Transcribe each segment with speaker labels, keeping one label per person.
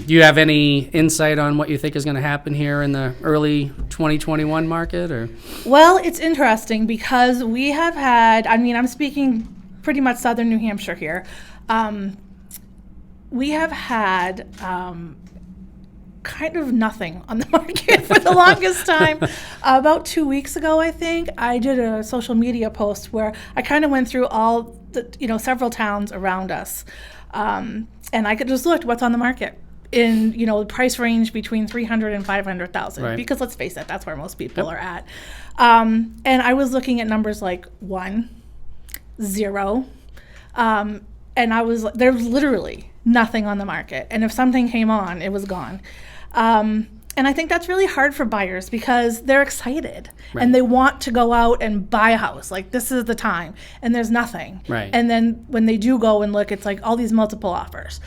Speaker 1: Do you have any insight on what you think is going to happen here in the early 2021 market? Or
Speaker 2: Well, it's interesting because we have had, I'm speaking pretty much southern New Hampshire here. We have had kind of nothing on the market for the longest time. About 2 weeks ago, I think, I did a social media post where I kind of went through all the, several towns around us. And I could just look what's on the market in, the price range between 300 and 500,000,
Speaker 1: Right.
Speaker 2: because let's face it, that's where most people are at. And I was looking at numbers like 1, 0, and there's literally nothing on the market. And if something came on, it was gone. And I think that's really hard for buyers because they're excited
Speaker 1: Right.
Speaker 2: and they want to go out and buy a house. Like, this is the time, and there's nothing.
Speaker 1: Right.
Speaker 2: And then when they do go and look, it's like all these multiple offers.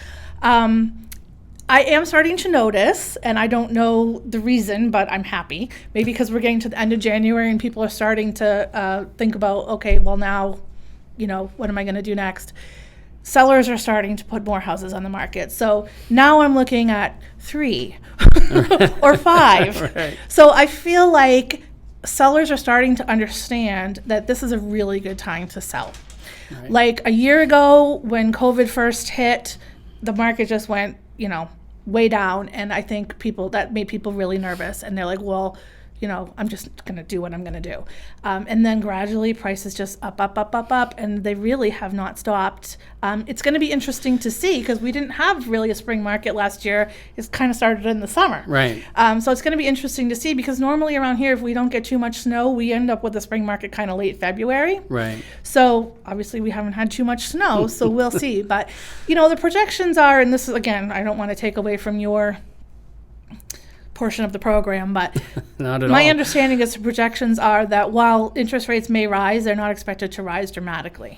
Speaker 2: I am starting to notice, and I don't know the reason, but I'm happy. Maybe because we're getting to the end of January and people are starting to think about, okay, well now, what am I going to do next? Sellers are starting to put more houses on the market. So now I'm looking at 3 or 5.
Speaker 1: Right.
Speaker 2: So I feel like sellers are starting to understand that this is a really good time to sell.
Speaker 1: Right.
Speaker 2: Like a year ago when COVID first hit, the market just went, way down. And I think that made people really nervous. And they're like, well, I'm just going to do what I'm going to do. And then gradually prices just up, and they really have not stopped. It's going to be interesting to see because we didn't have really a spring market last year. It's kind of started in the summer.
Speaker 1: Right.
Speaker 2: So it's going to be interesting to see because normally around here, if we don't get too much snow, we end up with a spring market kind of late February.
Speaker 1: Right.
Speaker 2: So obviously we haven't had too much snow, so we'll see. But, the projections are, and this is, again, I don't want to take away from your portion of the program, but
Speaker 1: Not at
Speaker 2: my
Speaker 1: all.
Speaker 2: understanding is the projections are that while interest rates may rise, they're not expected to rise dramatically.